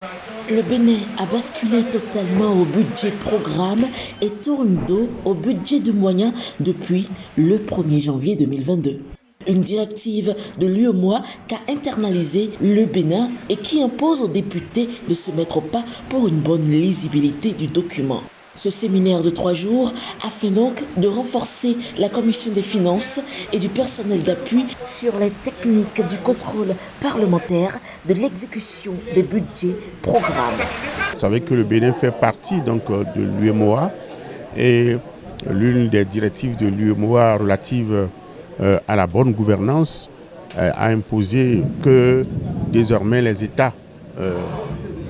Le Bénin a basculé totalement au budget programme et tourne dos au budget de moyens depuis le 1er janvier 2022. Une directive de l'UEMOA qu'a internalisé le Bénin et qui impose aux députés de se mettre au pas pour une bonne lisibilité du document. Ce séminaire de 3 jours afin donc de renforcer la commission des finances et du personnel d'appui sur les techniques du contrôle parlementaire de l'exécution des budgets programmes. Vous savez que le Bénin fait partie donc de l'UEMOA et l'une des directives de l'UEMOA relative à la bonne gouvernance a imposé que désormais les États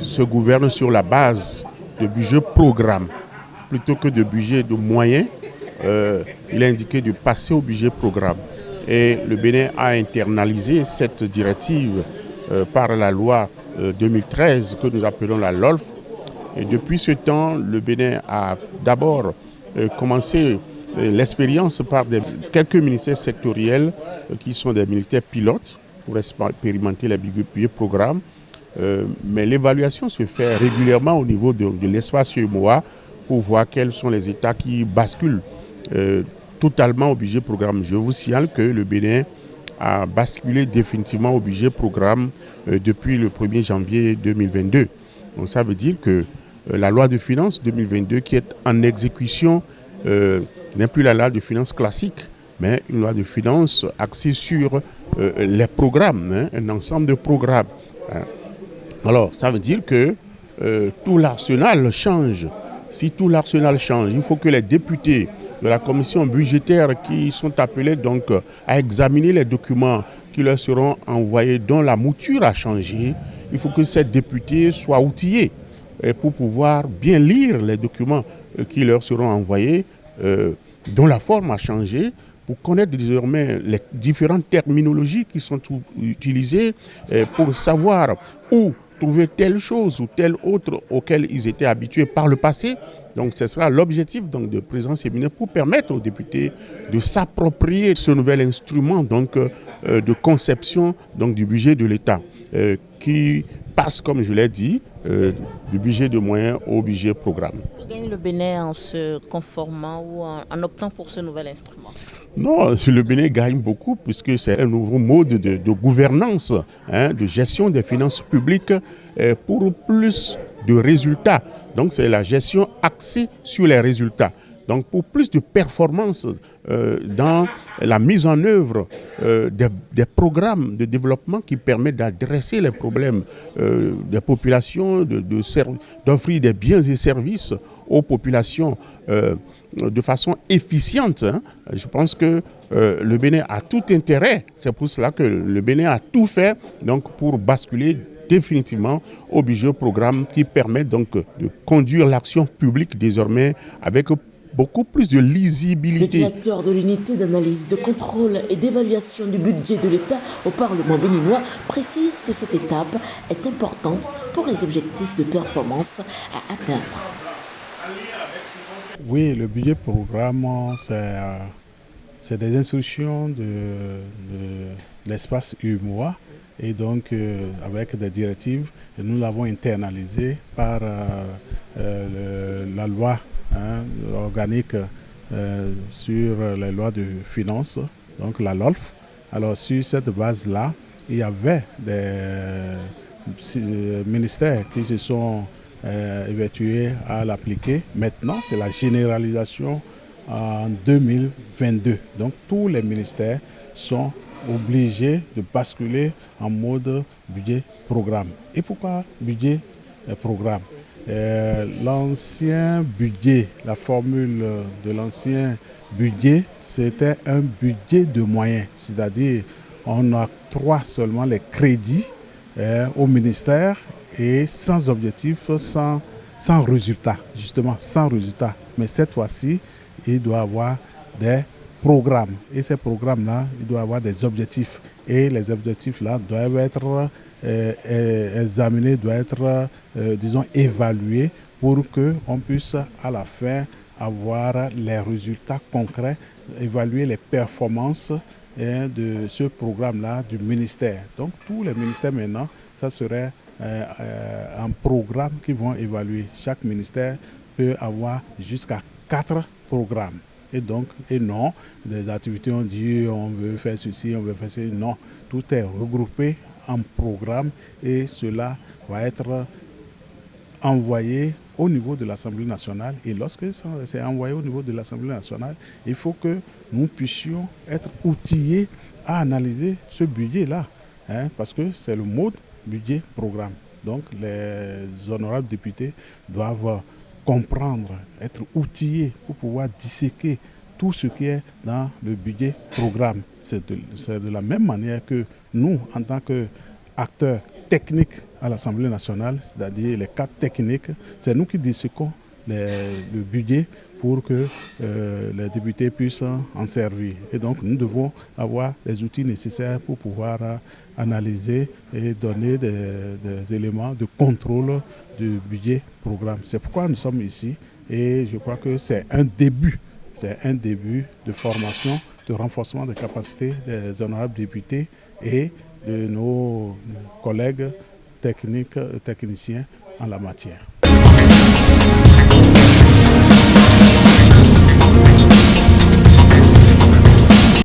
se gouvernent sur la base de budget programme plutôt que de budget de moyens. Il a indiqué de passer au budget programme. Et le Bénin a internalisé cette directive par la loi 2013 que nous appelons la LOLF. Et depuis ce temps, le Bénin a d'abord commencé l'expérience par quelques ministères sectoriels qui sont des ministères pilotes pour expérimenter les budgets programmes. Mais l'évaluation se fait régulièrement au niveau de l'espace UEMOA pour voir quels sont les États qui basculent totalement au budget programme. Je vous signale que le Bénin a basculé définitivement au budget programme depuis le 1er janvier 2022. Donc ça veut dire que la loi de finances 2022 qui est en exécution n'est plus la loi de finances classique, mais une loi de finances axée sur les programmes, un ensemble de programmes. Alors ça veut dire que tout l'arsenal change. Si tout l'arsenal change, il faut que les députés de la commission budgétaire qui sont appelés donc à examiner les documents qui leur seront envoyés, dont la mouture a changé, il faut que ces députés soient outillés pour pouvoir bien lire les documents qui leur seront envoyés, dont la forme a changé, pour connaître désormais les différentes terminologies qui sont utilisées, pour savoir où trouver telle chose ou telle autre auquel ils étaient habitués par le passé. Donc ce sera l'objectif donc, de présent séminaire pour permettre aux députés de s'approprier ce nouvel instrument donc, de conception donc, du budget de l'État qui passe, comme je l'ai dit, du budget de moyens au budget programme. Que gagne le Bénin en se conformant ou en optant pour ce nouvel instrument? Non, le Bénin gagne beaucoup puisque c'est un nouveau mode de gouvernance, de gestion des finances publiques pour plus de résultats. Donc c'est la gestion axée sur les résultats. Donc pour plus de performance dans la mise en œuvre des programmes de développement qui permettent d'adresser les problèmes des populations, d'offrir des biens et services aux populations de façon efficiente. Je pense que le Bénin a tout intérêt, c'est pour cela que le Bénin a tout fait donc, pour basculer définitivement au budget programme qui permet donc de conduire l'action publique désormais avec beaucoup plus de lisibilité. Le directeur de l'unité d'analyse, de contrôle et d'évaluation du budget de l'État au Parlement béninois précise que cette étape est importante pour les objectifs de performance à atteindre. Oui, le budget programme, c'est des instructions de l'espace UEMOA et donc avec des directives, nous l'avons internalisé par la loi organique sur les lois de finances, donc la LOLF. Alors sur cette base-là, il y avait des ministères qui se sont évertués à l'appliquer. Maintenant, c'est la généralisation en 2022. Donc tous les ministères sont obligés de basculer en mode budget programme. Et pourquoi budget programme? L'ancien budget, la formule de l'ancien budget, c'était un budget de moyens, c'est-à-dire on octroie seulement les crédits au ministère et sans objectif, sans résultat, justement sans résultat. Mais cette fois-ci, il doit avoir des programmes et ces programmes-là, il doit avoir des objectifs et les objectifs-là doivent être examinés, doivent être, disons, évalués pour qu'on puisse à la fin avoir les résultats concrets, évaluer les performances de ce programme-là du ministère. Donc tous les ministères maintenant, ça serait un programme qui vont évaluer. Chaque ministère peut avoir jusqu'à 4 programmes. Et donc, et non, des activités, on dit on veut faire ceci, on veut faire ceci. Non, tout est regroupé en programme et cela va être envoyé au niveau de l'Assemblée nationale. Et lorsque c'est envoyé au niveau de l'Assemblée nationale, il faut que nous puissions être outillés à analyser ce budget-là, parce que c'est le mode budget-programme. Donc les honorables députés doivent comprendre, être outillés pour pouvoir disséquer tout ce qui est dans le budget-programme. C'est de la même manière que nous, en tant qu'acteurs techniques à l'Assemblée nationale, c'est-à-dire les cadres techniques, c'est nous qui disséquons le budget pour que les députés puissent en servir. Et donc nous devons avoir les outils nécessaires pour pouvoir analyser et donner des éléments de contrôle du budget programme. C'est pourquoi nous sommes ici et je crois que c'est un début de formation, de renforcement des capacités des honorables députés et de nos collègues techniciens en la matière.